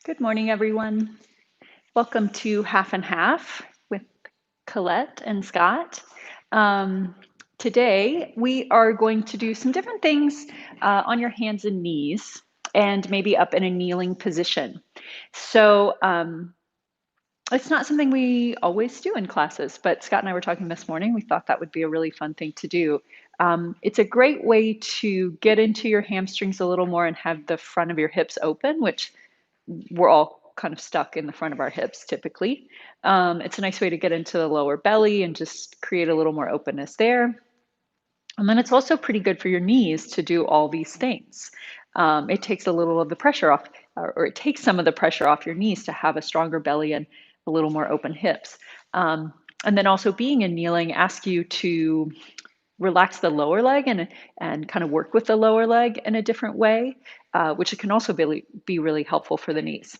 Good morning, everyone. Welcome to Half and Half with Colette and Scott. Um, Today, we are going to do some different things on your hands and knees and maybe up in a kneeling position. So it's not something we always do in classes, but Scott and I were talking this morning. We thought that would be a really fun thing to do. It's a great way to get into your hamstrings a little more and have the front of your hips open, which we're all kind of stuck in the front of our hips typically. It's a nice way to get into the lower belly and just create a little more openness there. And then it's also pretty good for your knees to do all these things. It takes a little of the pressure off, or it takes some of the pressure off your knees to have a stronger belly and a little more open hips. And then also being in kneeling asks you to relax the lower leg and kind of work with the lower leg in a different way, which can also be really helpful for the knees.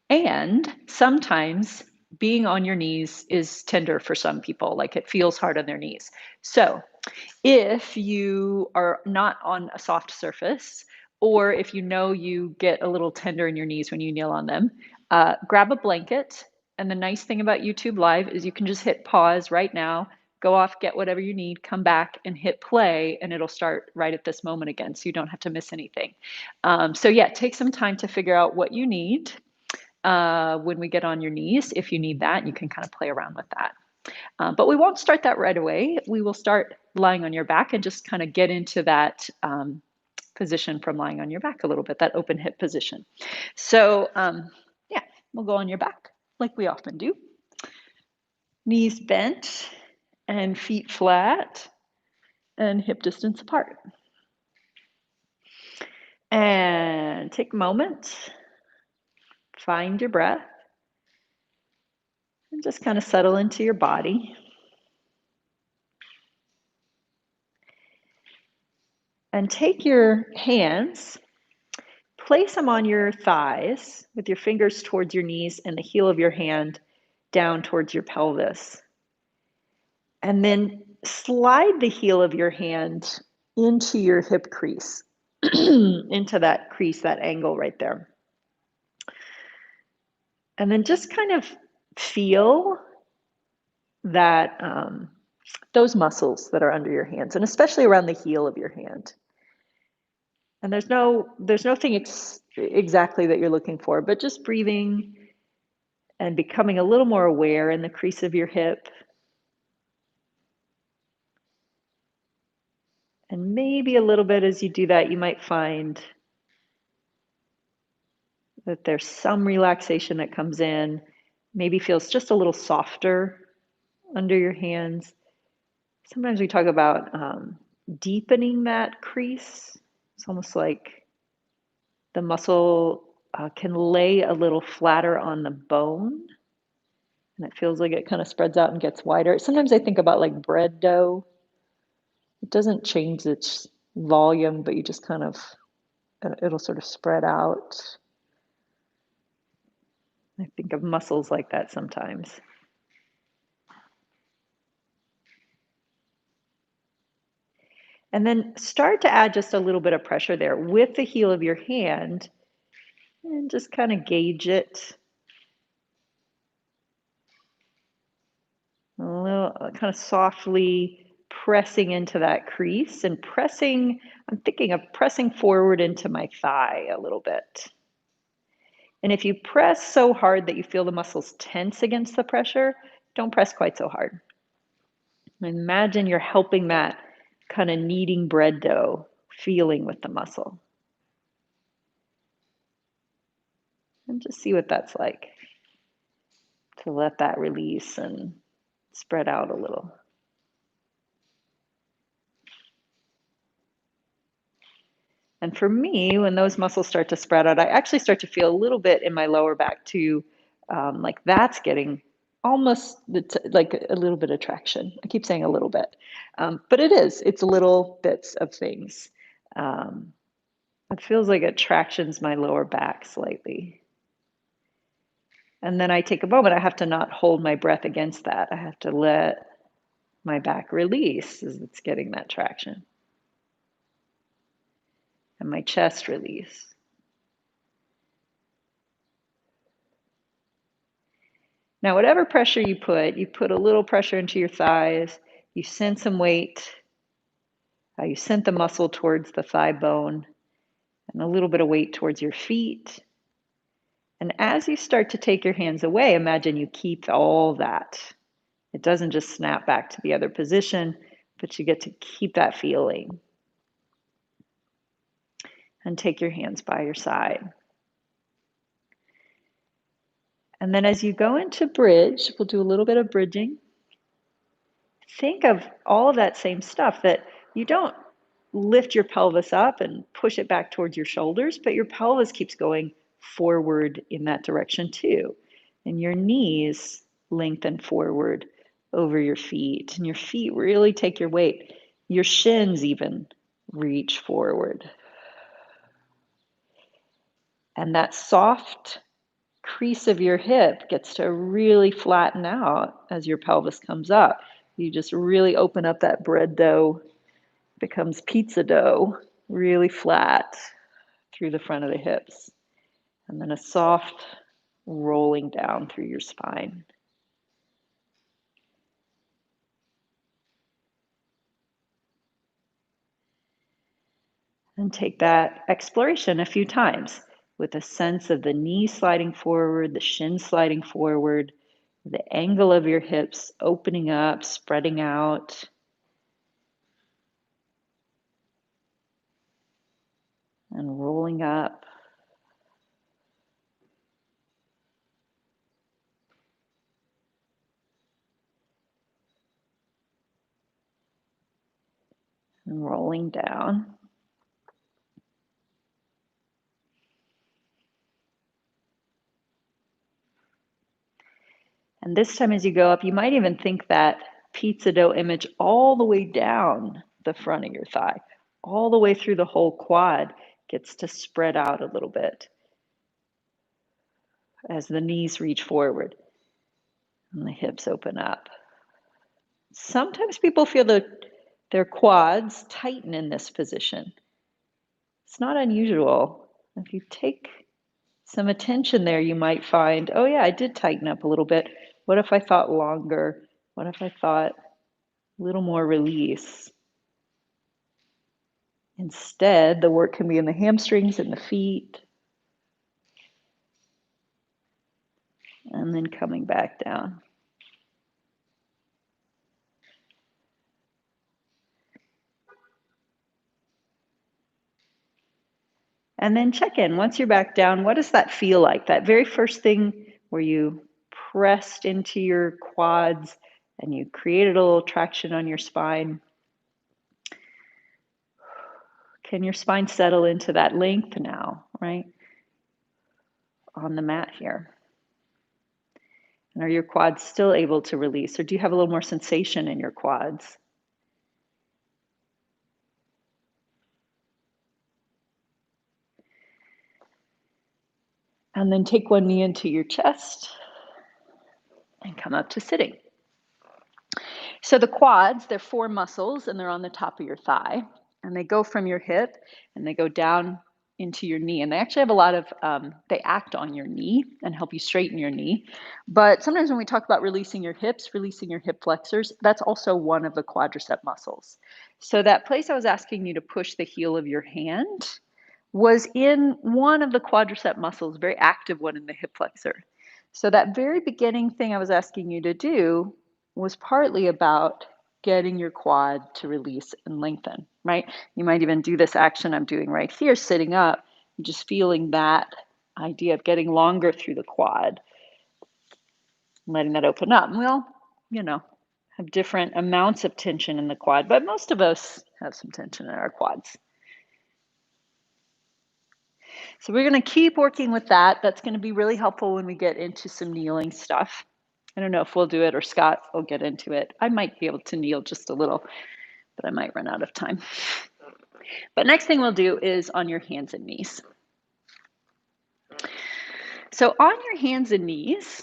And sometimes being on your knees is tender for some people, like it feels hard on their knees. So if you are not on a soft surface, or if you know you get a little tender in your knees when you kneel on them, grab a blanket. And the nice thing about YouTube Live is you can just hit pause right now, go off, get whatever you need, come back and hit play, and it'll start right at this moment again. So you don't have to miss anything. So yeah, take some time to figure out what you need when we get on your knees. If you need that, you can kind of play around with that. But we won't start that right away. We will start lying on your back and just kind of get into that position from lying on your back a little bit, that open hip position. So yeah, we'll go on your back like we often do. Knees bent and feet flat and hip distance apart. And take a moment, find your breath, and just kind of settle into your body. And take your hands, place them on your thighs with your fingers towards your knees and the heel of your hand down towards your pelvis. And then slide the heel of your hand into your hip crease, into that crease, that angle right there. And then just kind of feel that those muscles that are under your hands, and especially around the heel of your hand. And there's nothing exactly that you're looking for, but just breathing and becoming a little more aware in the crease of your hip. And maybe a little bit as you do that, you might find that there's some relaxation that comes in, maybe feels just a little softer under your hands. Sometimes we talk about deepening that crease. It's almost like the muscle can lay a little flatter on the bone, and it feels like it kind of spreads out and gets wider. Sometimes I think about like bread dough. It doesn't change its volume, but you just kind of, it'll sort of spread out. I think of muscles like that sometimes. And then start to add just a little bit of pressure there with the heel of your hand and just kind of gauge it. A little kind of softly pressing into that crease and pressing, I'm thinking of pressing forward into my thigh a little bit. And if you press so hard that you feel the muscles tense against the pressure, don't press quite so hard. Imagine you're helping that kind of kneading bread dough feeling with the muscle. And just see what that's like to let that release and spread out a little. And for me, when those muscles start to spread out, I actually start to feel a little bit in my lower back too, like that's getting almost like a little bit of traction. I keep saying a little bit, but it's little bits of things. It feels like it tractions my lower back slightly. And then I take a moment, I have to not hold my breath against that. I have to let my back release as it's getting that traction. And my chest release. Now, whatever pressure you put a little pressure into your thighs, you send some weight, you send the muscle towards the thigh bone, and a little bit of weight towards your feet. And as you start to take your hands away, imagine you keep all that. It doesn't just snap back to the other position, but you get to keep that feeling. And take your hands by your side. And then as you go into bridge, we'll do a little bit of bridging. Think of all of that same stuff, that you don't lift your pelvis up and push it back towards your shoulders, but your pelvis keeps going forward in that direction too. And your knees lengthen forward over your feet, and your feet really take your weight. Your shins even reach forward. And that soft crease of your hip gets to really flatten out as your pelvis comes up. You just really open up that bread dough, becomes pizza dough, really flat through the front of the hips. And then a soft rolling down through your spine. And take that exploration a few times with a sense of the knee sliding forward, the shin sliding forward, the angle of your hips opening up, spreading out. And rolling up. And rolling down. And this time as you go up, you might even think that pizza dough image all the way down the front of your thigh, all the way through the whole quad gets to spread out a little bit as the knees reach forward and the hips open up. Sometimes people feel their quads tighten in this position. It's not unusual. If you take some attention there, you might find, oh yeah, I did tighten up a little bit. What if I thought longer? What if I thought a little more release? Instead, the work can be in the hamstrings and the feet. And then coming back down. And then check in. Once you're back down, what does that feel like? That very first thing where you pressed into your quads and you created a little traction on your spine. Can your spine settle into that length now, right? On the mat here. And are your quads still able to release, or do you have a little more sensation in your quads? And then take one knee into your chest and come up to sitting. So the quads, they're 4 muscles and they're on the top of your thigh. And they go from your hip and they go down into your knee. And they actually have a lot of, they act on your knee and help you straighten your knee. But sometimes when we talk about releasing your hips, releasing your hip flexors, that's also one of the quadricep muscles. So that place I was asking you to push the heel of your hand was in one of the quadricep muscles, very active one in the hip flexor. So that very beginning thing I was asking you to do was partly about getting your quad to release and lengthen, right? You might even do this action I'm doing right here, sitting up, just feeling that idea of getting longer through the quad, letting that open up. We'll, have different amounts of tension in the quad, but most of us have some tension in our quads. So we're going to keep working with that. That's going to be really helpful when we get into some kneeling stuff. I don't know if we'll do it or Scott will get into it. I might be able to kneel just a little, but I might run out of time. But next thing we'll do is on your hands and knees. So on your hands and knees,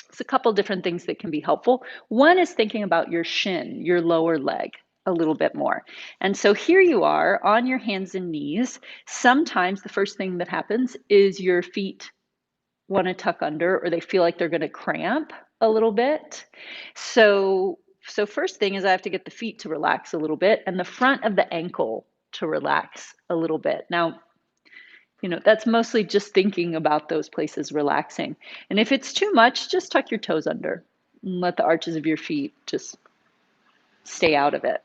there's a couple different things that can be helpful. One is thinking about your shin, your lower leg, a little bit more. And so here you are on your hands and knees. Sometimes the first thing that happens is your feet want to tuck under or they feel like they're going to cramp a little bit. So first thing is I have to get the feet to relax a little bit and the front of the ankle to relax a little bit. Now, that's mostly just thinking about those places relaxing. And if it's too much, just tuck your toes under and let the arches of your feet just stay out of it.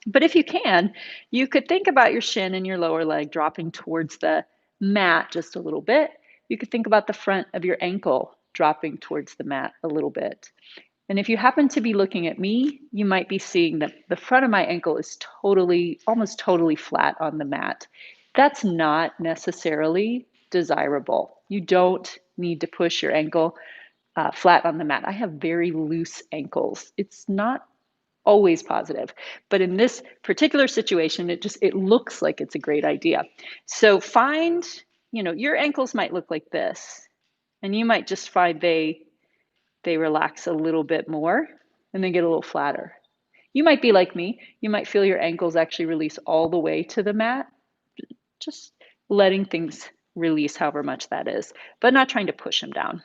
But if you can, you could think about your shin and your lower leg dropping towards the mat just a little bit. You could think about the front of your ankle dropping towards the mat a little bit. And if you happen to be looking at me, you might be seeing that the front of my ankle is almost totally flat on the mat. That's not necessarily desirable. You don't need to push your ankle flat on the mat. I have very loose ankles. It's not always positive, but in this particular situation, it looks like it's a great idea. So find, your ankles might look like this, and you might just find they relax a little bit more and then get a little flatter. You might be like me. You might feel your ankles actually release all the way to the mat, just letting things release however much that is, but not trying to push them down.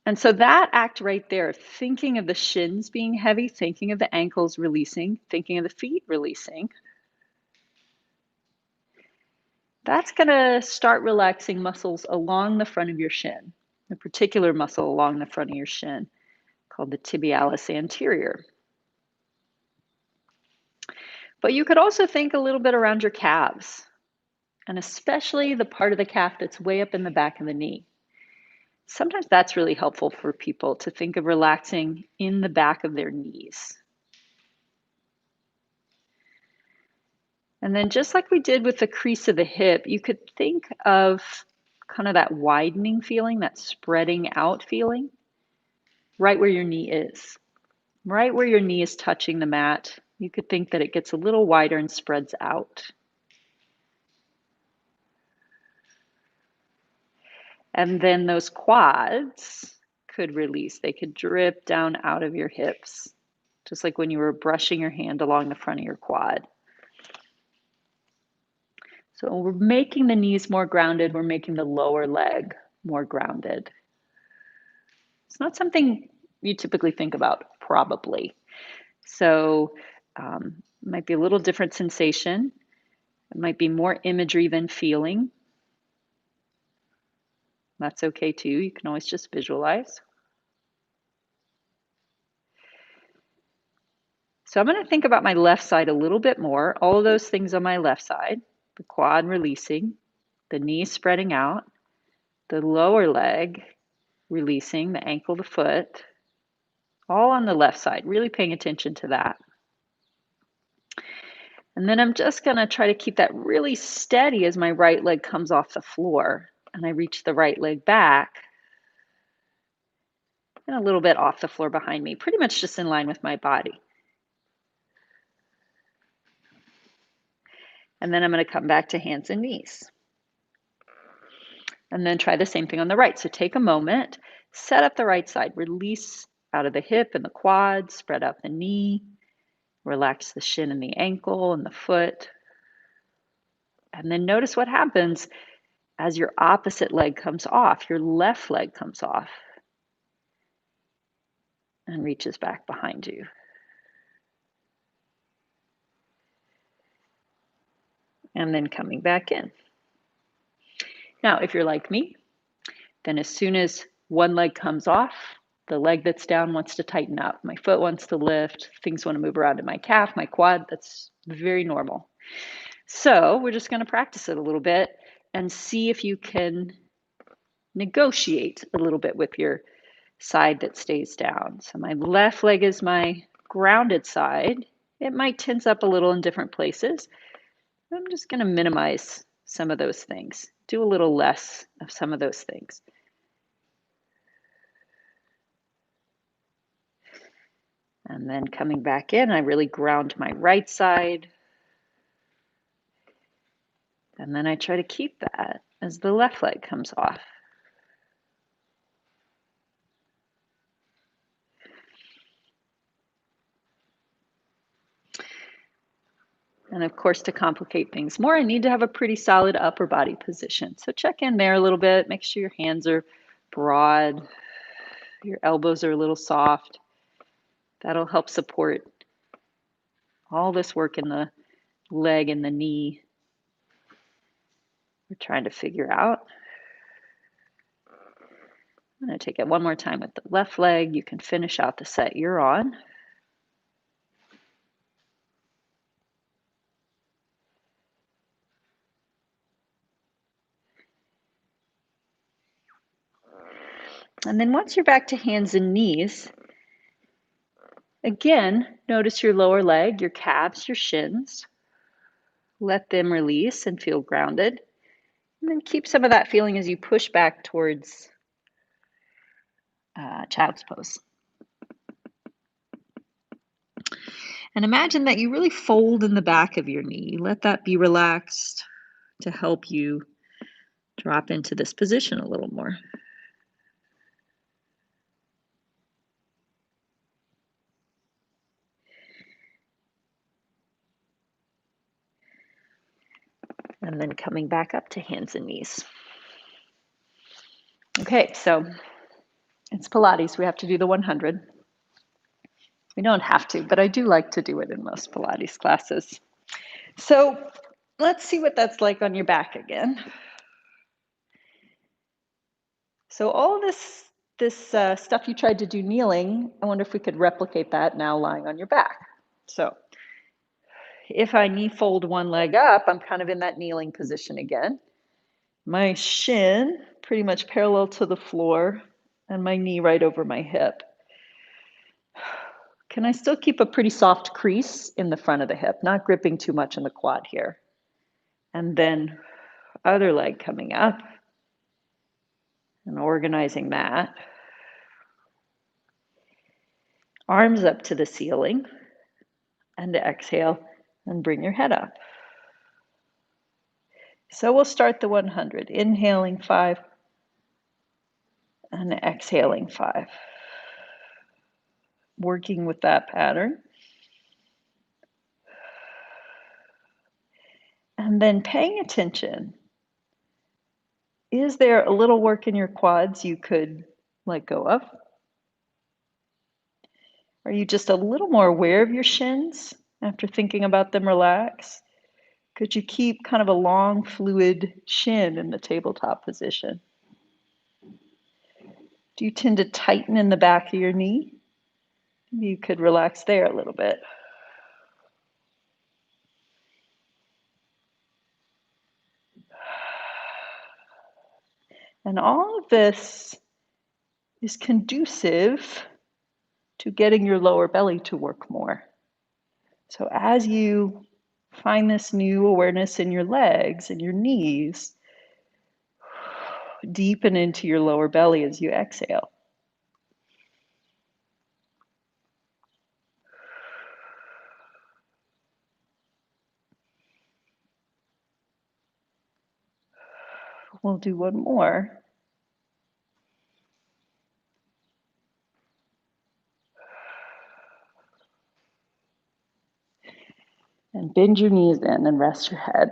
And so that act right there, thinking of the shins being heavy, thinking of the ankles releasing, thinking of the feet releasing, that's going to start relaxing muscles along the front of your shin, a particular muscle along the front of your shin called the tibialis anterior. But you could also think a little bit around your calves, and especially the part of the calf that's way up in the back of the knee. Sometimes that's really helpful for people to think of relaxing in the back of their knees. And then just like we did with the crease of the hip, you could think of kind of that widening feeling, that spreading out feeling, right where your knee is. Right where your knee is touching the mat, you could think that it gets a little wider and spreads out. And then those quads could release. They could drip down out of your hips, just like when you were brushing your hand along the front of your quad. So we're making the knees more grounded. We're making the lower leg more grounded. It's not something you typically think about, probably. So it might be a little different sensation. It might be more imagery than feeling. That's okay too. You can always just visualize. So I'm going to think about my left side a little bit more. All of those things on my left side, the quad releasing, the knee spreading out, the lower leg releasing, the ankle, the foot, all on the left side, really paying attention to that. And then I'm just going to try to keep that really steady as my right leg comes off the floor and I reach the right leg back and a little bit off the floor behind me, pretty much just in line with my body. And then I'm going to come back to hands and knees. And then try the same thing on the right. So take a moment, set up the right side, release out of the hip and the quad, spread out the knee, relax the shin and the ankle and the foot. And then notice what happens as your opposite leg comes off, your left leg comes off and reaches back behind you. And then coming back in. Now, if you're like me, then as soon as one leg comes off, the leg that's down wants to tighten up. My foot wants to lift. Things want to move around in my calf, my quad. That's very normal. So we're just going to practice it a little bit and see if you can negotiate a little bit with your side that stays down. So my left leg is my grounded side. It might tense up a little in different places. I'm just going to minimize some of those things, do a little less of some of those things. And then coming back in, I really ground my right side. And then I try to keep that as the left leg comes off. And of course, to complicate things more, I need to have a pretty solid upper body position. So check in there a little bit. Make sure your hands are broad, your elbows are a little soft. That'll help support all this work in the leg and the knee we're trying to figure out. I'm going to take it one more time with the left leg. You can finish out the set you're on. And then once you're back to hands and knees, again, notice your lower leg, your calves, your shins. Let them release and feel grounded. And then keep some of that feeling as you push back towards child's pose. And imagine that you really fold in the back of your knee. Let that be relaxed to help you drop into this position a little more. And then coming back up to hands and knees. Okay, so it's Pilates. We have to do the 100. We don't have to, but I do like to do it in most Pilates classes. So let's see what that's like on your back again. So all of this stuff you tried to do kneeling, I wonder if we could replicate that now lying on your back. So if I knee fold one leg up, I'm kind of in that kneeling position again. My shin pretty much parallel to the floor and my knee right over my hip. Can I still keep a pretty soft crease in the front of the hip, not gripping too much in the quad here? And then other leg coming up and organizing that. Arms up to the ceiling, and exhale and bring your head up. So we'll start the 100, inhaling 5 and exhaling 5. Working with that pattern. And then paying attention. Is there a little work in your quads you could let go of? Are you just a little more aware of your shins after thinking about them relax? Could you keep kind of a long, fluid shin in the tabletop position? Do you tend to tighten in the back of your knee? Maybe you could relax there a little bit. And all of this is conducive to getting your lower belly to work more. So as you find this new awareness in your legs and your knees, deepen into your lower belly as you exhale. We'll do one more. And bend your knees in and rest your head.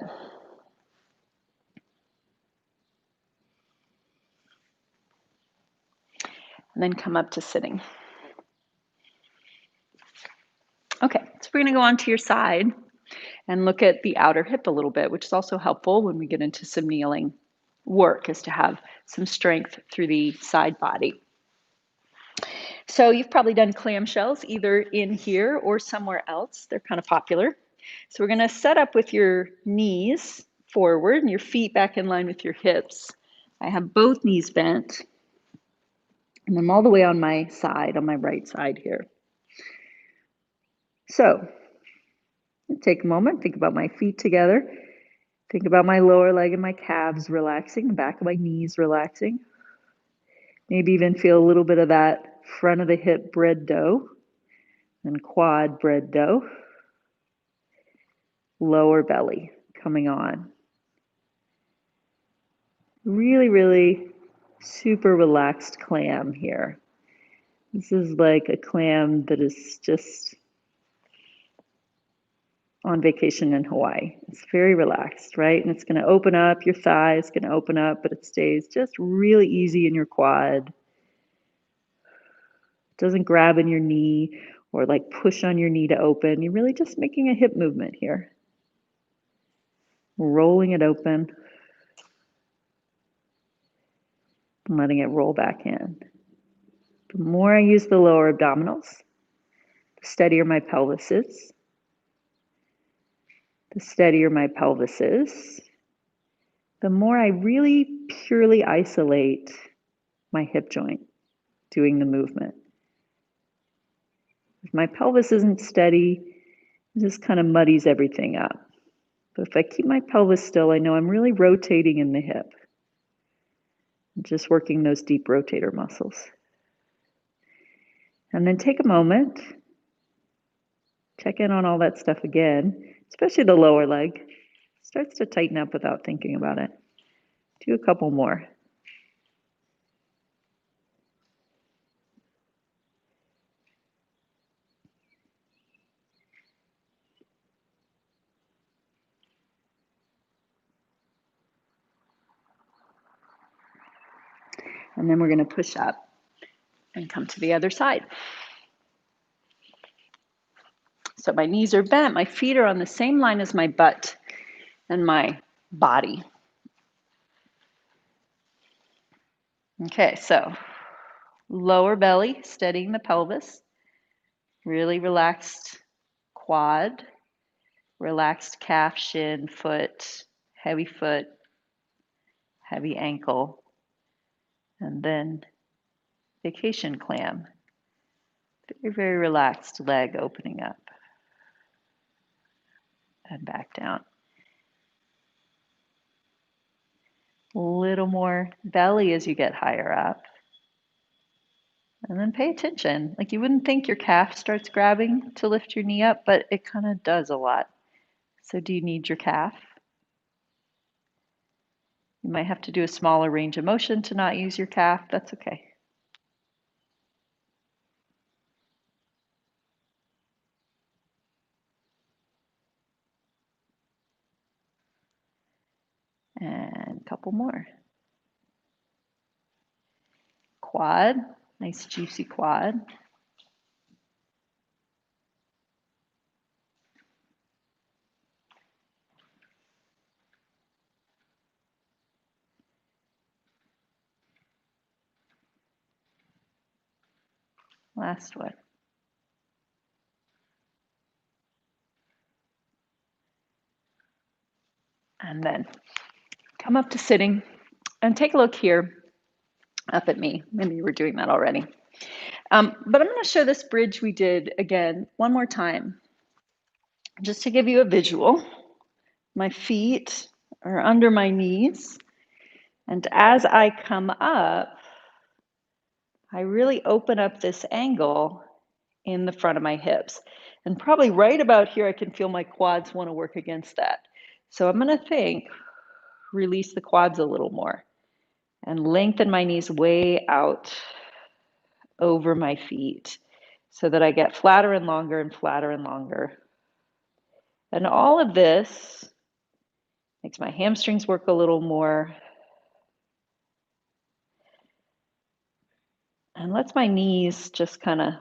And then come up to sitting. Okay, so we're going to go on to your side and look at the outer hip a little bit, which is also helpful when we get into some kneeling work, is to have some strength through the side body. So you've probably done clamshells either in here or somewhere else. They're kind of popular. So we're going to set up with your knees forward and your feet back in line with your hips. I have both knees bent, and I'm all the way on my side, on my right side here. So take a moment, think about my feet together. Think about my lower leg and my calves relaxing, the back of my knees relaxing. Maybe even feel a little bit of that front of the hip bread dough and quad bread dough. Lower belly coming on. Really, really super relaxed clam here. This is like a clam that is just on vacation in Hawaii. It's very relaxed, right? And it's going to open up, your thigh is going to open up, but it stays just really easy in your quad. It doesn't grab in your knee or like push on your knee to open. You're really just making a hip movement here. Rolling it open and letting it roll back in. The more I use the lower abdominals, the steadier my pelvis is. The steadier my pelvis is, the more I really purely isolate my hip joint doing the movement. If my pelvis isn't steady, it just kind of muddies everything up. But if I keep my pelvis still, I know I'm really rotating in the hip. I'm just working those deep rotator muscles. And then take a moment, check in on all that stuff again, especially the lower leg. It starts to tighten up without thinking about it. Do a couple more. And then we're going to push up and come to the other side. So my knees are bent, my feet are on the same line as my butt and my body. Okay, so lower belly, steadying the pelvis, really relaxed quad, relaxed calf, shin, foot, heavy ankle, and then vacation clam. Very, very relaxed leg opening up and back down. A little more belly as you get higher up. And then pay attention. Like you wouldn't think your calf starts grabbing to lift your knee up, but it kind of does a lot. So do you need your calf? You might have to do a smaller range of motion to not use your calf. That's okay. And a couple more. Quad, nice juicy quad. Last one. And then come up to sitting and take a look here up at me. Maybe you were doing that already. But I'm going to show this bridge we did again one more time, just to give you a visual. My feet are under my knees. And as I come up, I really open up this angle in the front of my hips. And probably right about here, I can feel my quads want to work against that. So I'm going to release the quads a little more and lengthen my knees way out over my feet so that I get flatter and longer and flatter and longer. And all of this makes my hamstrings work a little more and lets my knees just kind of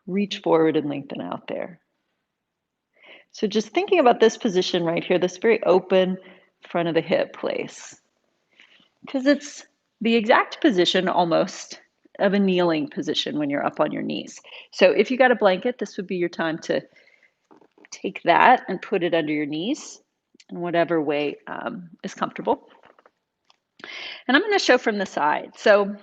reach forward and lengthen out there. So just thinking about this position right here, this very open front of the hip place, because it's the exact position almost of a kneeling position when you're up on your knees. So if you got a blanket, this would be your time to take that and put it under your knees in whatever way is comfortable. And I'm going to show from the side. So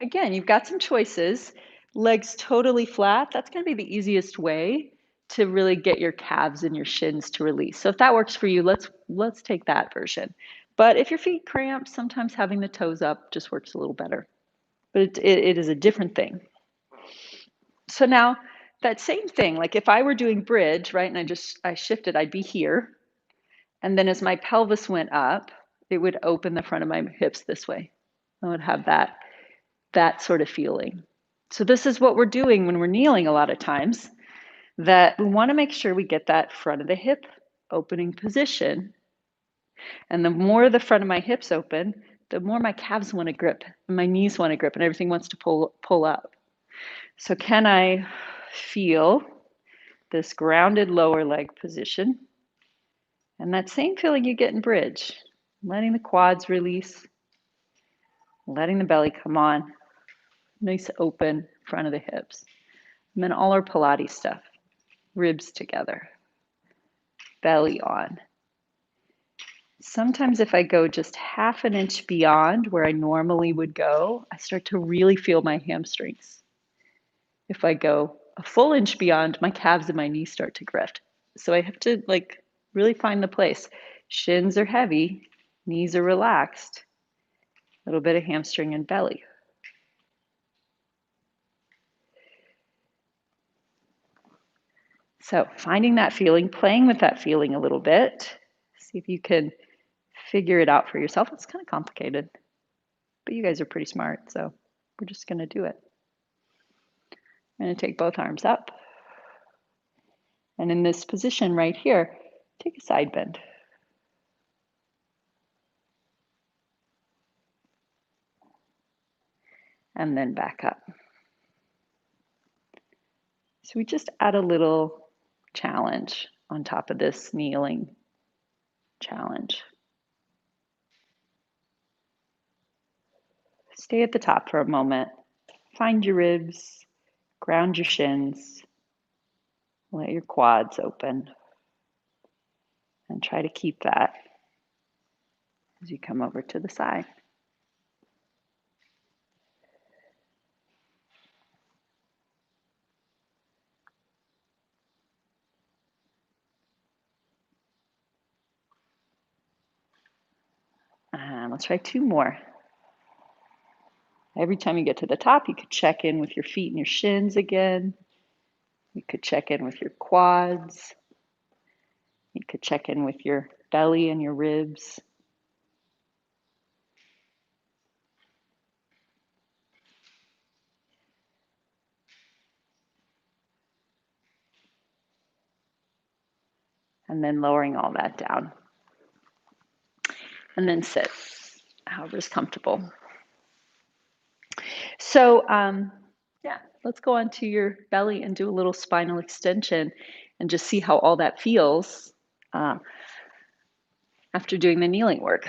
again, you've got some choices. Legs totally flat, that's going to be the easiest way to really get your calves and your shins to release. So if that works for you, let's take that version. But if your feet cramp, sometimes having the toes up just works a little better. But it is a different thing. So now that same thing, like if I were doing bridge, right, and I shifted, I'd be here. And then as my pelvis went up, it would open the front of my hips this way. I would have that sort of feeling. So this is what we're doing when we're kneeling a lot of times. that we want to make sure we get that front of the hip opening position. And the more the front of my hips open, the more my calves want to grip, and my knees want to grip, and everything wants to pull up. So can I feel this grounded lower leg position? And that same feeling you get in bridge, letting the quads release, letting the belly come on, nice open front of the hips. And then all our Pilates stuff, ribs together, belly on. Sometimes if I go just half an inch beyond where I normally would go, I start to really feel my hamstrings. If I go a full inch beyond, my calves and my knees start to grip. So I have to really find the place. Shins are heavy, knees are relaxed, a little bit of hamstring and belly. So finding that feeling, playing with that feeling a little bit, see if you can figure it out for yourself. It's kind of complicated, but you guys are pretty smart, so we're just going to do it. I'm going to take both arms up. And in this position right here, take a side bend. And then back up. So we just add a little challenge on top of this kneeling challenge. Stay at the top for a moment. Find your ribs, ground your shins, let your quads open, and try to keep that as you come over to the side. And let's try two more. Every time you get to the top, you could check in with your feet and your shins again. You could check in with your quads. You could check in with your belly and your ribs. And then lowering all that down. And then sit, however's comfortable. So yeah, let's go onto your belly and do a little spinal extension and just see how all that feels after doing the kneeling work.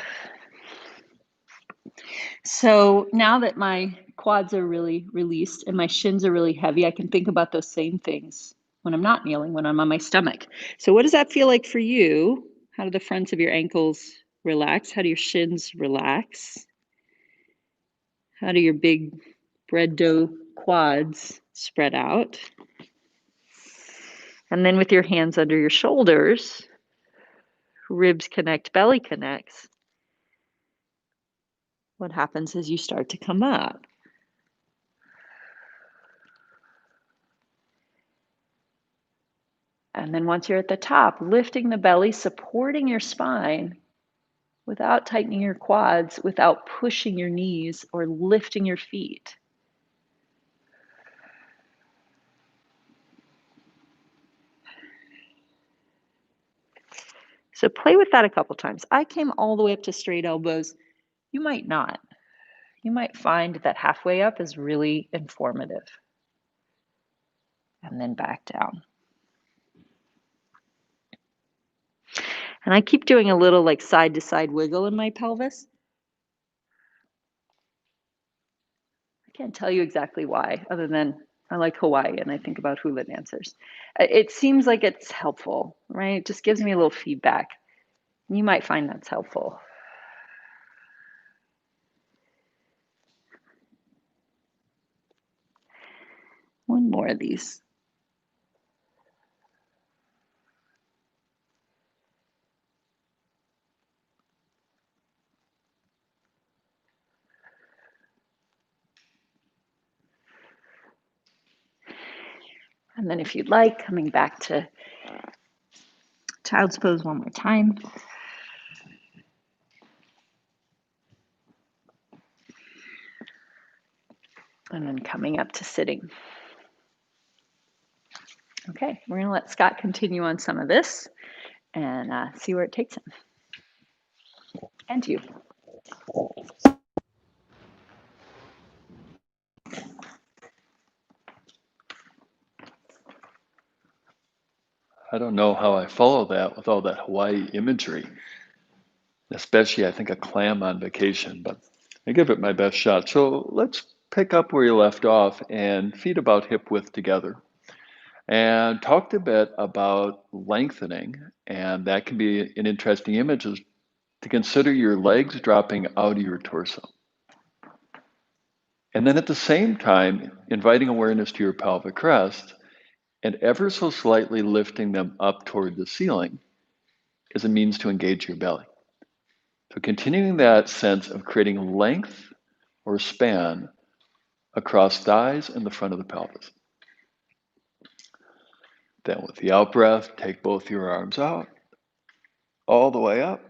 So now that my quads are really released and my shins are really heavy, I can think about those same things when I'm not kneeling, when I'm on my stomach. So what does that feel like for you? How do the fronts of your ankles relax? How do your shins relax? How do your big bread dough quads spread out? And then with your hands under your shoulders, ribs connect, belly connects. What happens is you start to come up. And then once you're at the top, lifting the belly, supporting your spine without tightening your quads, without pushing your knees or lifting your feet. So play with that a couple times. I came all the way up to straight elbows. You might not. You might find that halfway up is really informative. And then back down. And I keep doing a little side to side wiggle in my pelvis. I can't tell you exactly why, other than I like Hawaii and I think about hula dancers. It seems like it's helpful, right? It just gives me a little feedback. You might find that's helpful. One more of these. And then if you'd like, coming back to child's pose one more time. And then coming up to sitting. Okay, we're going to let Scott continue on some of this and see where it takes him. And you. I don't know how I follow that with all that Hawaii imagery, especially I think a clam on vacation, but I give it my best shot. So let's pick up where you left off and feet about hip width together. And talked a bit about lengthening, and that can be an interesting image is to consider your legs dropping out of your torso. And then at the same time, inviting awareness to your pelvic crest and ever so slightly lifting them up toward the ceiling as a means to engage your belly. So continuing that sense of creating length or span across thighs and the front of the pelvis. Then with the out breath, take both your arms out, all the way up,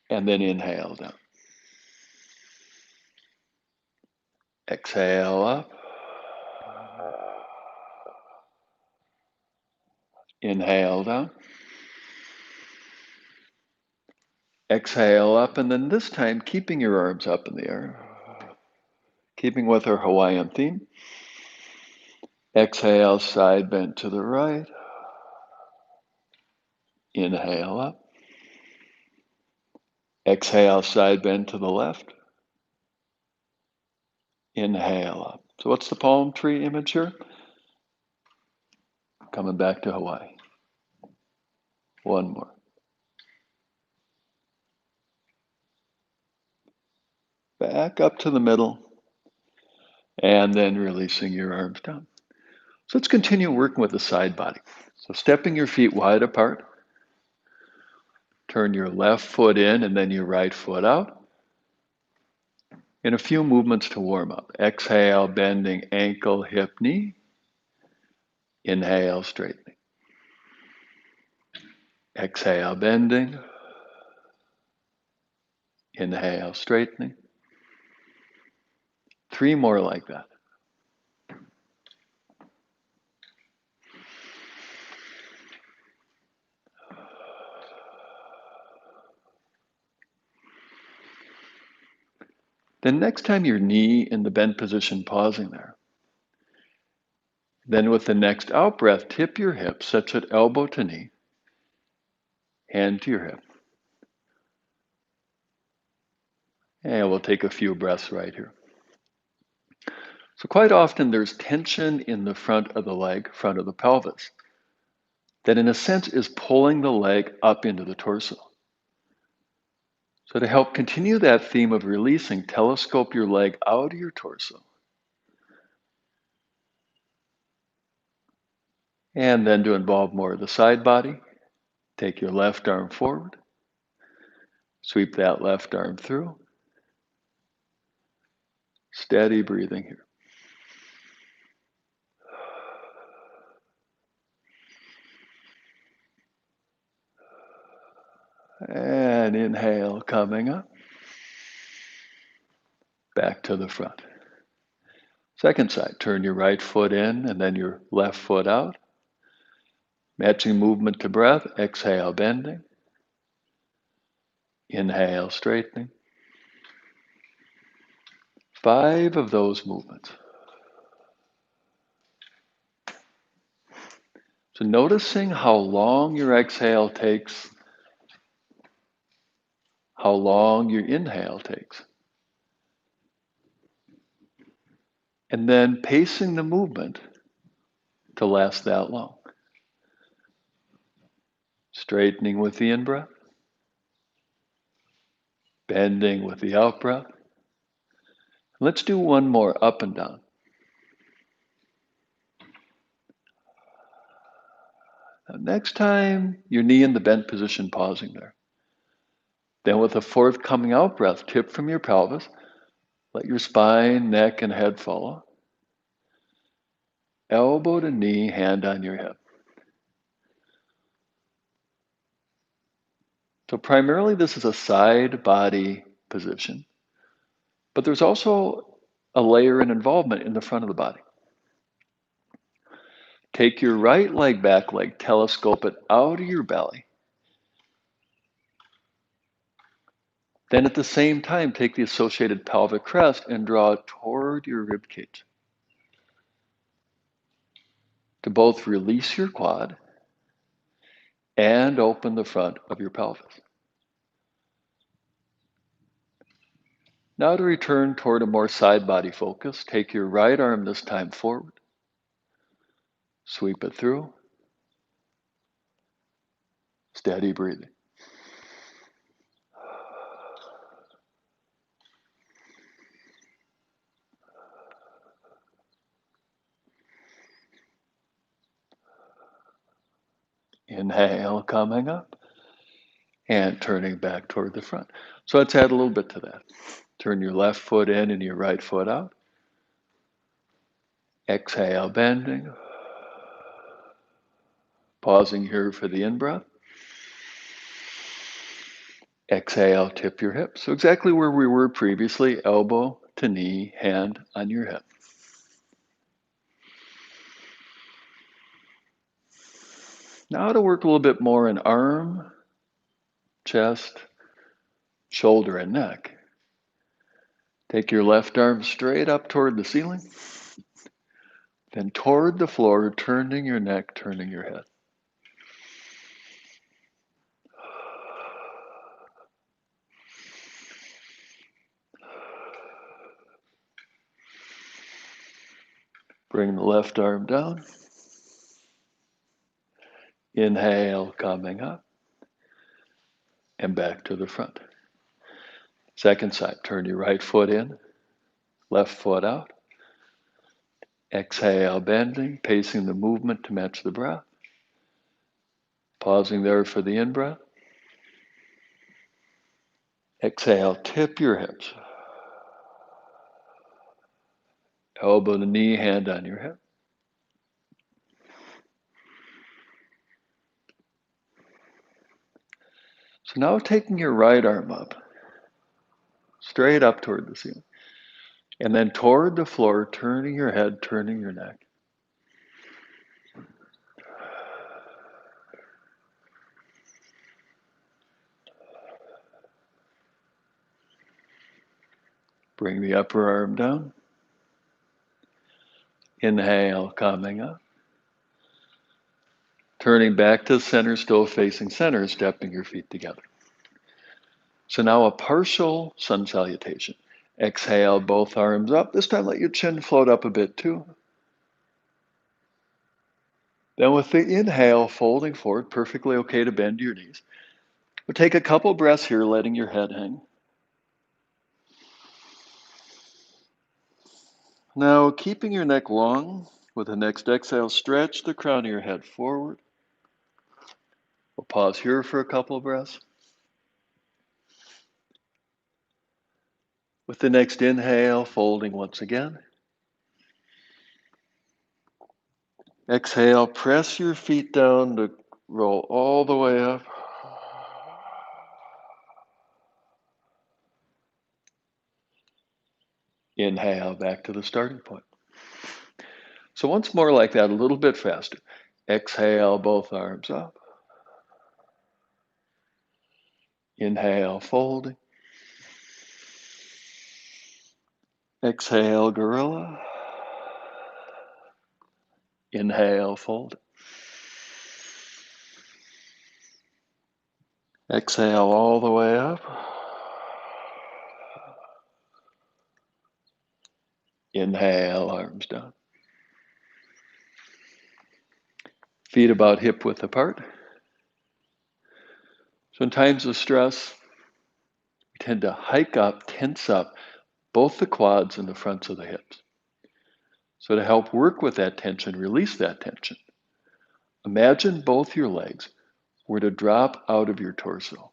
and then inhale down. Exhale up. Inhale down. Exhale up, and then this time keeping your arms up in the air. Keeping with our Hawaiian theme. Exhale, side bend to the right. Inhale up. Exhale, side bend to the left. Inhale up. So what's the palm tree image here? Coming back to Hawaii. One more. Back up to the middle. And then releasing your arms down. So let's continue working with the side body. So stepping your feet wide apart. Turn your left foot in and then your right foot out. In a few movements to warm up. Exhale, bending ankle, hip, knee. Inhale, straightening. Exhale, bending. Inhale, straightening. 3 more like that. Then next time your knee in the bent position, pausing there. Then with the next out breath, tip your hips such that elbow to knee, hand to your hip. And we'll take a few breaths right here. So quite often there's tension in the front of the leg, front of the pelvis, that in a sense is pulling the leg up into the torso. So to help continue that theme of releasing, telescope your leg out of your torso. And then to involve more of the side body, take your left arm forward, sweep that left arm through. Steady breathing here. And inhale, coming up. Back to the front. Second side, turn your right foot in and then your left foot out. Matching movement to breath, exhale, bending. Inhale, straightening. 5 of those movements. So noticing how long your exhale takes, how long your inhale takes. And then pacing the movement to last that long. Straightening with the in-breath. Bending with the out-breath. Let's do one more up and down. Now, next time, your knee in the bent position, pausing there. Then with a forthcoming out breath, tip from your pelvis. Let your spine, neck, and head follow. Elbow to knee, hand on your hip. So primarily this is a side body position, but there's also a layer and involvement in the front of the body. Take your right leg back leg, telescope it out of your belly. Then at the same time, take the associated pelvic crest and draw it toward your rib cage to both release your quad and open the front of your pelvis. Now to return toward a more side body focus, take your right arm this time forward. Sweep it through. Steady breathing. Inhale, coming up and turning back toward the front. So let's add a little bit to that. Turn your left foot in and your right foot out. Exhale, bending. Pausing here for the in-breath. Exhale, tip your hips. So exactly where we were previously, elbow to knee, hand on your hip. Now to work a little bit more in arm, chest, shoulder, and neck. Take your left arm straight up toward the ceiling, then toward the floor, turning your neck, turning your head. Bring the left arm down. Inhale, coming up, and back to the front. Second side, turn your right foot in, left foot out. Exhale, bending, pacing the movement to match the breath. Pausing there for the in-breath. Exhale, tip your hips. Elbow to knee, hand on your hip. So now taking your right arm up, straight up toward the ceiling. And then toward the floor, turning your head, turning your neck. Bring the upper arm down. Inhale, coming up. Turning back to center, still facing center, stepping your feet together. So now a partial sun salutation. Exhale, both arms up. This time let your chin float up a bit too. Then with the inhale, folding forward, perfectly okay to bend your knees. We'll take a couple breaths here, letting your head hang. Now, keeping your neck long, with the next exhale, stretch the crown of your head forward. We'll pause here for a couple of breaths. With the next inhale, folding once again. Exhale, press your feet down to roll all the way up. Inhale, back to the starting point. So once more like that, a little bit faster. Exhale, both arms up. Inhale, folding. Exhale, gorilla. Inhale, fold. Exhale all the way up. Inhale, arms down. Feet about hip width apart. So in times of stress, we tend to hike up, tense up both the quads and the fronts of the hips. So to help work with that tension, release that tension, imagine both your legs were to drop out of your torso.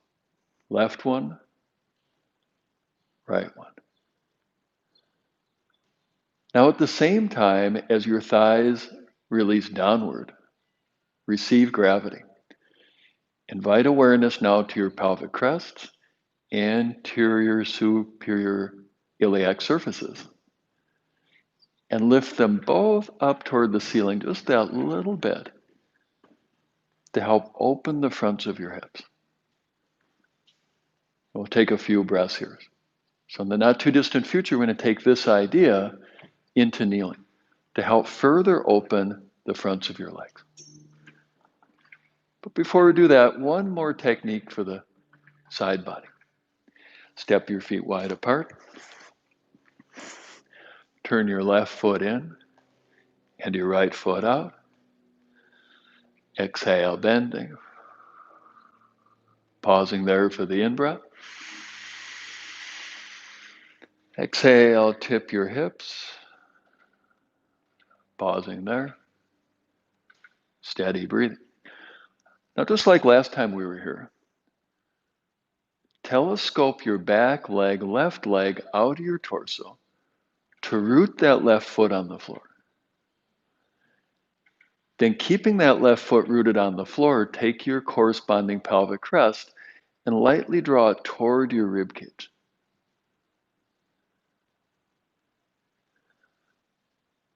Left one, right one. Now at the same time as your thighs release downward, receive gravity. Invite awareness now to your pelvic crests, anterior superior iliac surfaces. and lift them both up toward the ceiling, just that little bit, to help open the fronts of your hips. We'll take a few breaths here. So in the not too distant future, we're going to take this idea into kneeling to help further open the fronts of your legs. But before we do that, one more technique for the side body. Step your feet wide apart. Turn your left foot in and your right foot out. Exhale, bending. Pausing there for the in-breath. Exhale, tip your hips. Pausing there. Steady breathing. Now, just like last time we were here, telescope your back leg, left leg out of your torso to root that left foot on the floor. Then keeping that left foot rooted on the floor, take your corresponding pelvic crest and lightly draw it toward your rib cage.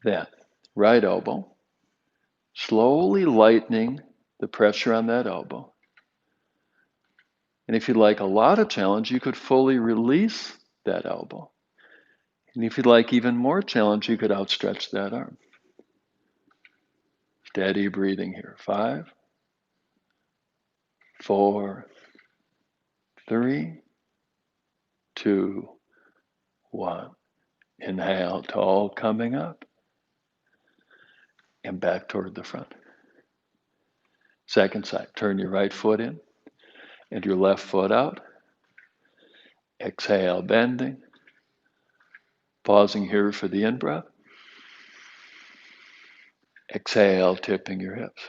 Then, right elbow, slowly lightening the pressure on that elbow. And if you'd like a lot of challenge, you could fully release that elbow. And if you'd like even more challenge, you could outstretch that arm. Steady breathing here. 5, 4, 3, 2, 1. Inhale, tall coming up. And back toward the front. Second side, turn your right foot in and your left foot out. Exhale, bending. Pausing here for the in-breath. Exhale, tipping your hips.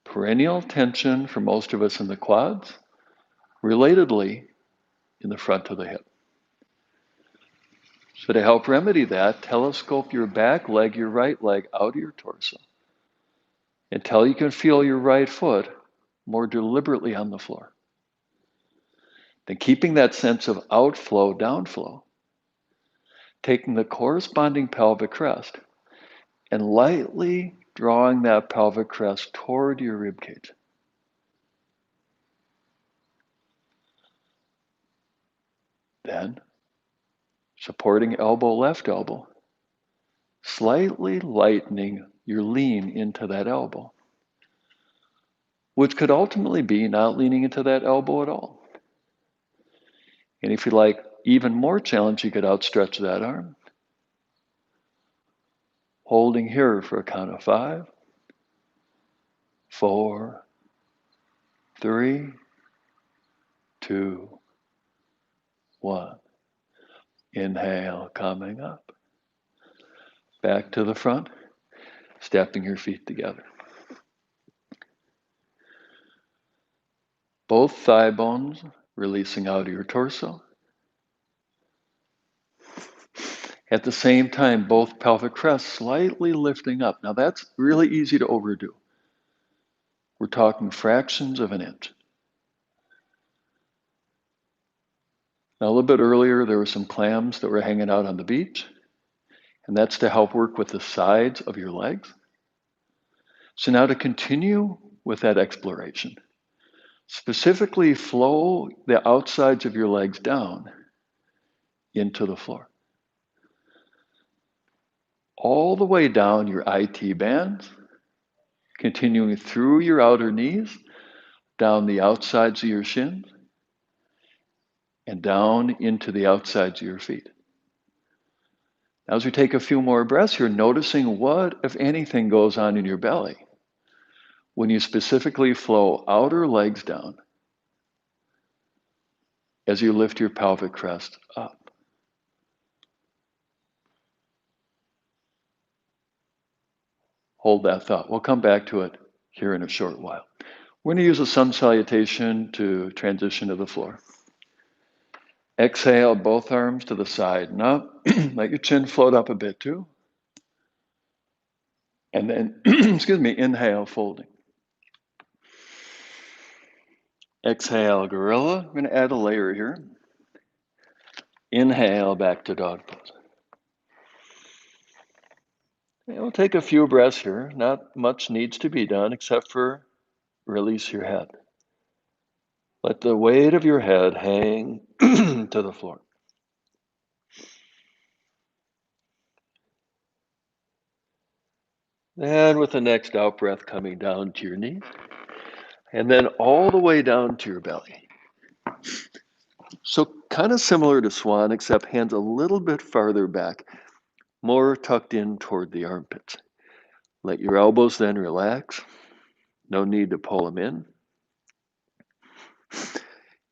Perennial tension for most of us in the quads, relatedly in the front of the hip. So to help remedy that, telescope your back leg, your right leg out of your torso until you can feel your right foot more deliberately on the floor. Then keeping that sense of outflow, downflow, taking the corresponding pelvic crest and lightly drawing that pelvic crest toward your rib cage. Then, supporting elbow, left elbow, slightly lightening your lean into that elbow, which could ultimately be not leaning into that elbow at all. And if you like even more challenge, you could outstretch that arm. Holding here for a count of 5, 4, 3, 2, 1. Inhale, coming up. Back to the front, stepping your feet together. Both thigh bones releasing out of your torso. At the same time, both pelvic crests slightly lifting up. Now that's really easy to overdo. We're talking fractions of an inch. Now a little bit earlier, there were some clams that were hanging out on the beach, and that's to help work with the sides of your legs. So now to continue with that exploration, specifically flow the outsides of your legs down into the floor. All the way down your IT bands, continuing through your outer knees, down the outsides of your shins, and down into the outsides of your feet. Now, as we take a few more breaths here, noticing what, if anything, goes on in your belly when you specifically flow outer legs down as you lift your pelvic crest up. Hold that thought. We'll come back to it here in a short while. We're going to use a sun salutation to transition to the floor. Exhale, both arms to the side and up. Let your chin float up a bit too. And then, inhale, folding. Exhale, gorilla. I'm going to add a layer here. Inhale, back to dog pose. And we'll take a few breaths here. Not much needs to be done except for release your head. Let the weight of your head hang to the floor. And with the next out breath coming down to your knees, and then all the way down to your belly. So kind of similar to swan, except hands a little bit farther back, more tucked in toward the armpits. Let your elbows then relax. No need to pull them in.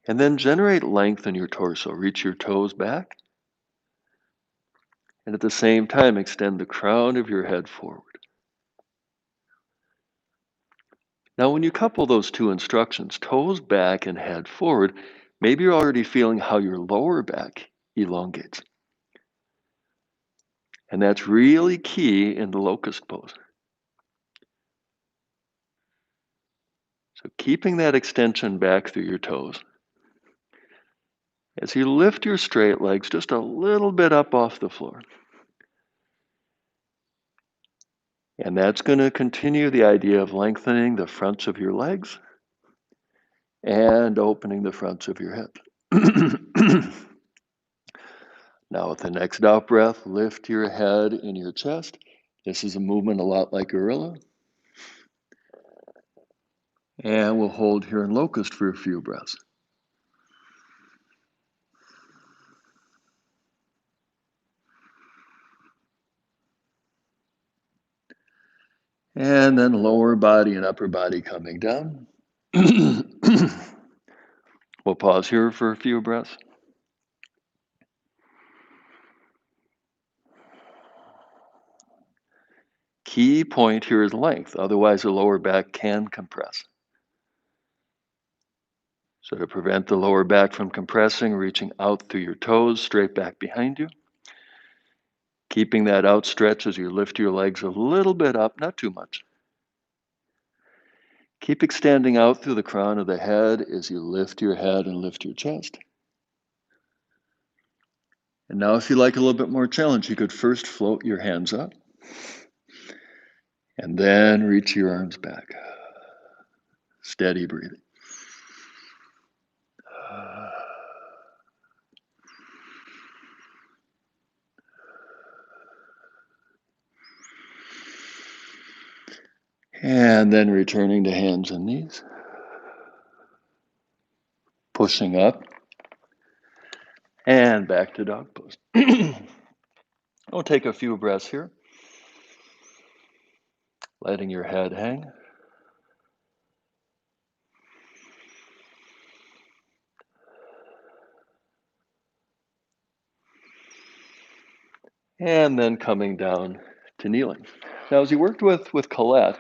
And then generate length in your torso. Reach your toes back. And at the same time, extend the crown of your head forward. Now, when you couple those two instructions, toes back and head forward, maybe you're already feeling how your lower back elongates. And that's really key in the locust pose. So keeping that extension back through your toes. As you lift your straight legs just a little bit up off the floor. And that's going to continue the idea of lengthening the fronts of your legs and opening the fronts of your hips. Now with the next out breath, lift your head in your chest. This is a movement a lot like gorilla. And we'll hold here in locust for a few breaths. And then lower body and upper body coming down. We'll pause here for a few breaths. Key point here is length, otherwise the lower back can compress. So to prevent the lower back from compressing, reaching out through your toes, straight back behind you. Keeping that outstretch as you lift your legs a little bit up, not too much. Keep extending out through the crown of the head as you lift your head and lift your chest. And now if you like a little bit more challenge, you could first float your hands up and then reach your arms back. Steady breathing. And then returning to hands and knees. Pushing up. And back to dog pose. We'll take a few breaths here. Letting your head hang. And then coming down to kneeling. Now, as you worked with Colette,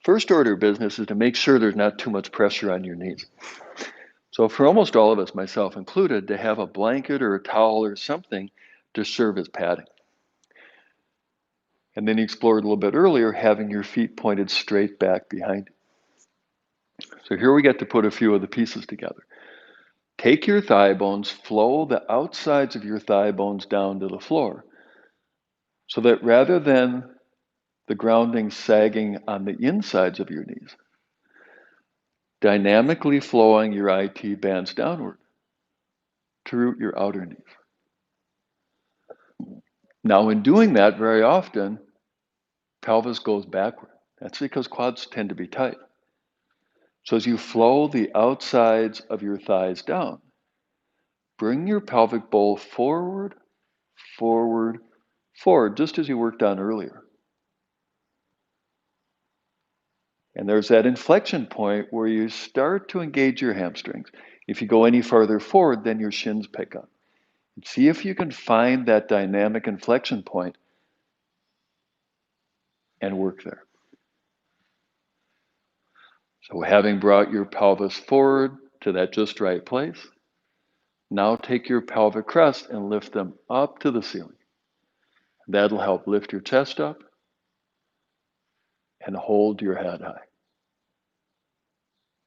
first order of business is to make sure there's not too much pressure on your knees. So for almost all of us, myself included, to have a blanket or a towel or something to serve as padding. And then you explored a little bit earlier, having your feet pointed straight back behind you. So here we get to put a few of the pieces together. Take your thigh bones, flow the outsides of your thigh bones down to the floor, so that rather than the grounding sagging on the insides of your knees, dynamically flowing your IT bands downward to root your outer knees. Now, in doing that, very often, pelvis goes backward. That's because quads tend to be tight. So as you flow the outsides of your thighs down, bring your pelvic bowl forward, forward, forward, just as you worked on earlier. And there's that inflection point where you start to engage your hamstrings. If you go any farther forward, then your shins pick up. And see if you can find that dynamic inflection point and work there. So having brought your pelvis forward to that just right place, now take your pelvic crest and lift them up to the ceiling. That'll help lift your chest up and hold your head high.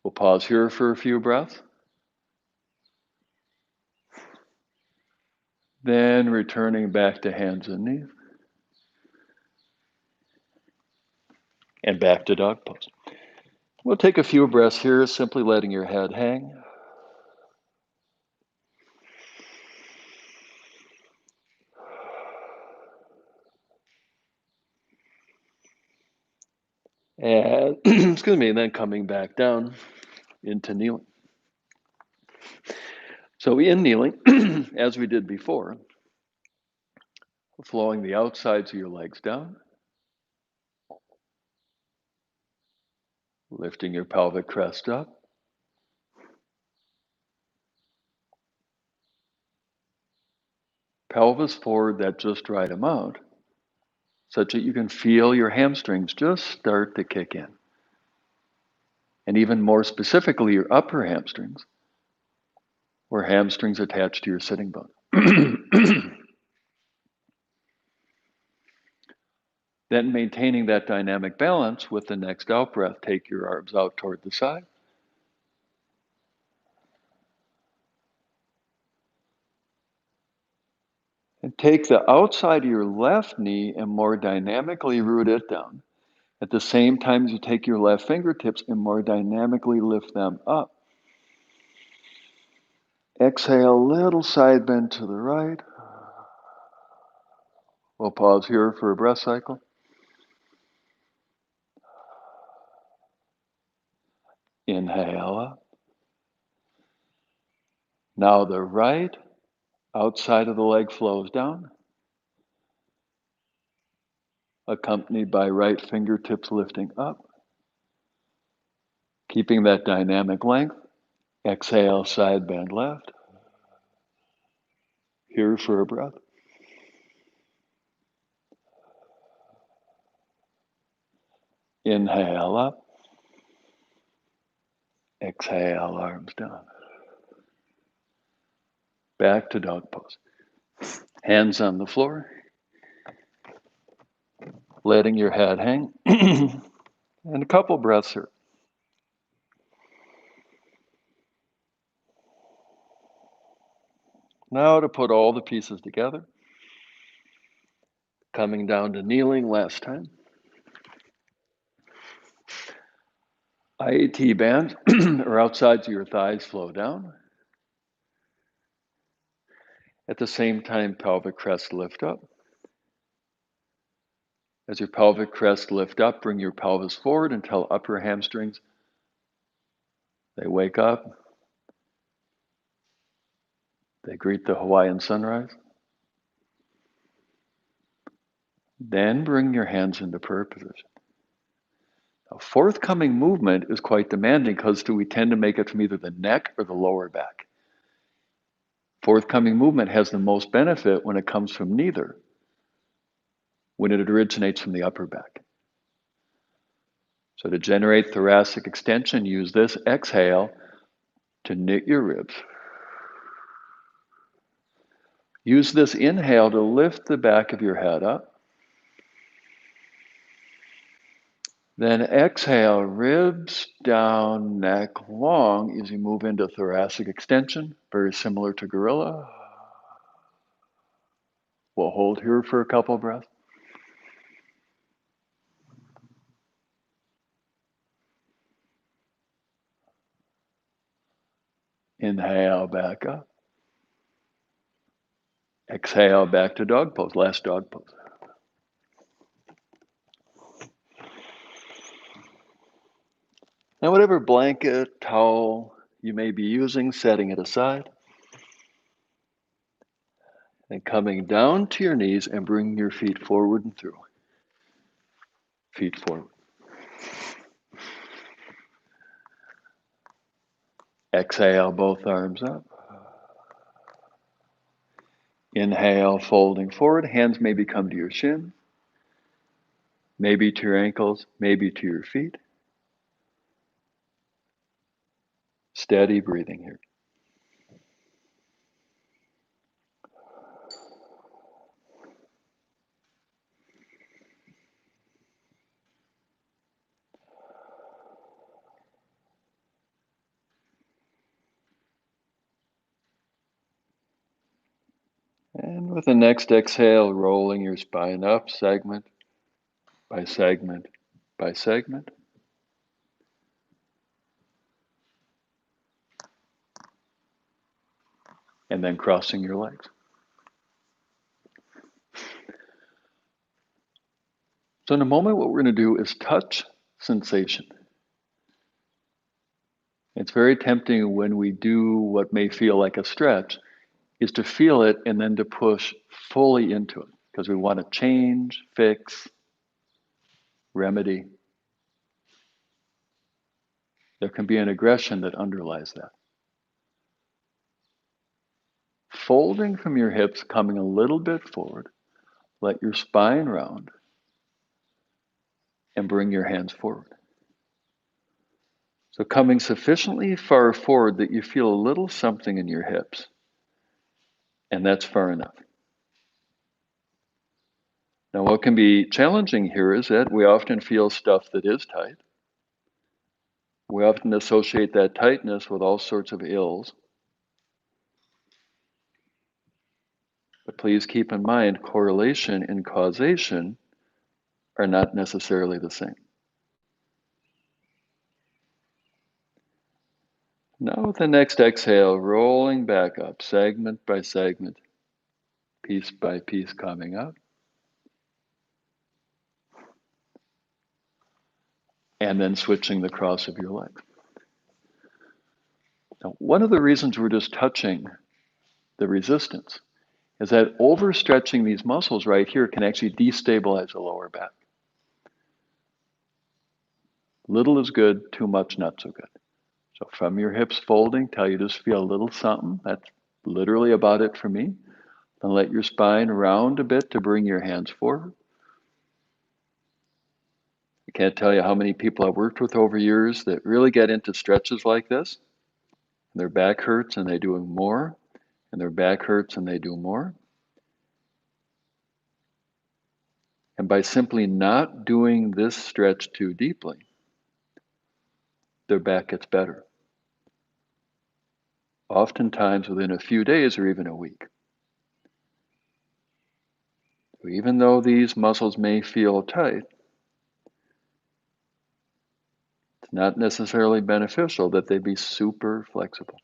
We'll pause here for a few breaths. Then returning back to hands and knees. And back to dog pose. We'll take a few breaths here, simply letting your head hang. And excuse me, and then coming back down into kneeling. So in kneeling, as we did before, flowing the outsides of your legs down, lifting your pelvic crest up, pelvis forward that just right amount, such that you can feel your hamstrings just start to kick in. And even more specifically, your upper hamstrings, where hamstrings attached to your sitting bone. Then maintaining that dynamic balance with the next out breath, take your arms out toward the side. And take the outside of your left knee and more dynamically root it down. At the same time as you take your left fingertips and more dynamically lift them up. Exhale, a little side bend to the right. We'll pause here for a breath cycle. Inhale up. Now the right outside of the leg flows down, accompanied by right fingertips lifting up. Keeping that dynamic length. Exhale, side bend left. Here for a breath. Inhale up. Exhale, arms down. Back to dog pose. Hands on the floor. Letting your head hang. And a couple breaths here. Now to put all the pieces together. Coming down to kneeling last time. IAT band or outsides of your thighs flow down. At the same time, pelvic crest lift up. As your pelvic crest lift up, bring your pelvis forward until upper hamstrings, they wake up. They greet the Hawaiian sunrise. Then bring your hands into prayer position. Now, forthcoming movement is quite demanding because we tend to make it from either the neck or the lower back. Forthcoming movement has the most benefit when it comes from neither, when it originates from the upper back. So to generate thoracic extension, use this exhale to knit your ribs. Use this inhale to lift the back of your head up. Then exhale, ribs down, neck long as you move into thoracic extension, very similar to gorilla. We'll hold here for a couple breaths. Inhale, back up. Exhale, back to dog pose, last dog pose. Now, whatever blanket, towel you may be using, setting it aside. And coming down to your knees and bringing your feet forward and through. Feet forward. Exhale, both arms up. Inhale, folding forward. Hands maybe come to your shin, maybe to your ankles, maybe to your feet. Steady breathing here. And with the next exhale, rolling your spine up segment by segment by segment. And then crossing your legs. So in a moment, what we're going to do is touch sensation. It's very tempting when we do what may feel like a stretch, is to feel it and then to push fully into it because we want to change, fix, remedy. There can be an aggression that underlies that. Folding from your hips, coming a little bit forward, let your spine round, and bring your hands forward. So coming sufficiently far forward that you feel a little something in your hips, and that's far enough. Now, what can be challenging here is that we often feel stuff that is tight. We often associate that tightness with all sorts of ills. But please keep in mind, correlation and causation are not necessarily the same. Now with the next exhale, rolling back up, segment by segment, piece by piece coming up. And then switching the cross of your legs. Now, one of the reasons we're just touching the resistance is that overstretching these muscles right here can actually destabilize the lower back. Little is good, too much not so good. So from your hips folding till you just feel a little something. That's literally about it for me. Then let your spine round a bit to bring your hands forward. I can't tell you how many people I've worked with over years that really get into stretches like this. Their back hurts and they do more, and their back hurts and they do more. And by simply not doing this stretch too deeply, their back gets better. Oftentimes within a few days or even a week. So even though these muscles may feel tight, it's not necessarily beneficial that they be super flexible.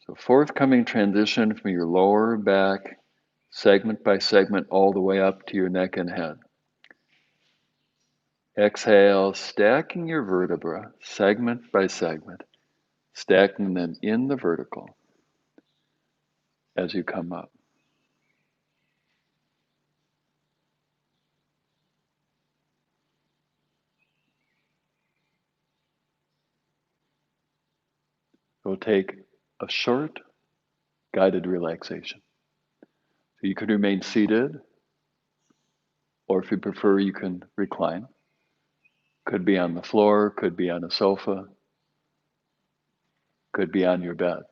So forthcoming transition from your lower back, segment by segment, all the way up to your neck and head. Exhale, stacking your vertebra, segment by segment, stacking them in the vertical as you come up. We'll take a short guided relaxation. So you could remain seated, or if you prefer, you can recline. Could be on the floor, could be on a sofa, could be on your bed.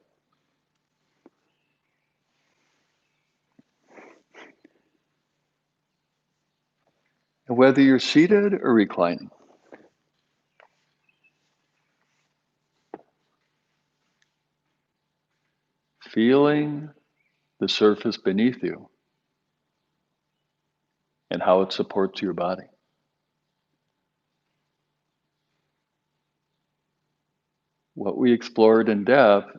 And whether you're seated or reclining, feeling the surface beneath you and how it supports your body. What we explored in depth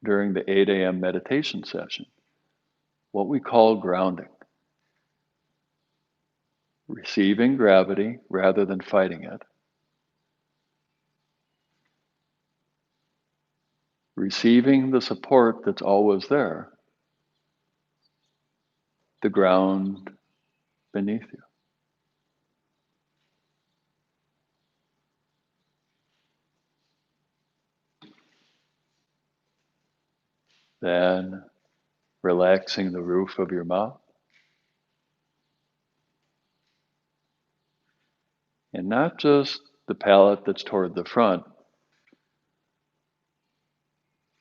during the 8 a.m. meditation session, what we call grounding. Receiving gravity rather than fighting it. Receiving the support that's always there, the ground beneath you. Then relaxing the roof of your mouth. And not just the palate that's toward the front,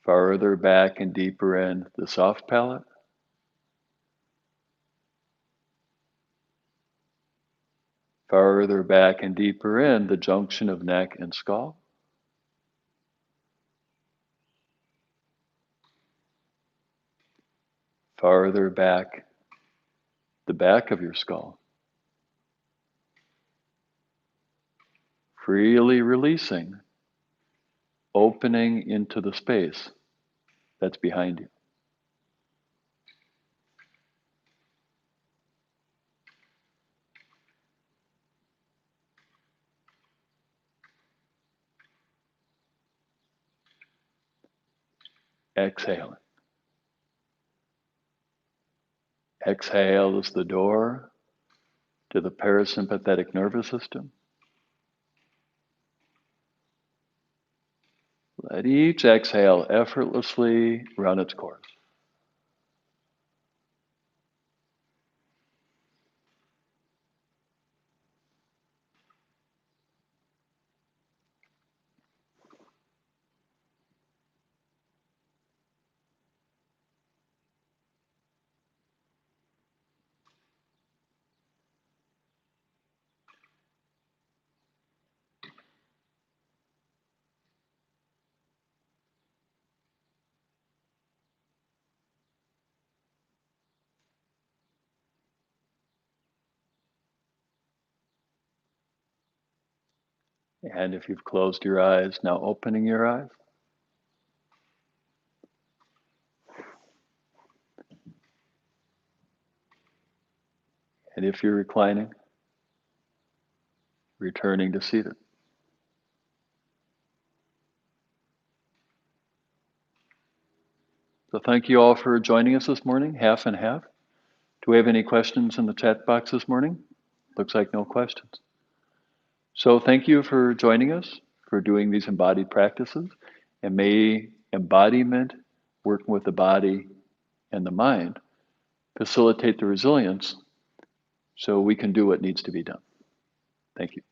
farther back and deeper in the soft palate. Farther back and deeper in the junction of neck and skull. farther back, the back of your skull. Freely releasing, opening into the space that's behind you. Exhaling. Exhale is the door to the parasympathetic nervous system. Let each exhale effortlessly run its course. And if you've closed your eyes, now opening your eyes. And if you're reclining, returning to seated. So thank you all for joining us this morning, half and half. Do we have any questions in the chat box this morning? Looks like no questions. So thank you for joining us, for doing these embodied practices. And may embodiment, working with the body and the mind, facilitate the resilience so we can do what needs to be done. Thank you.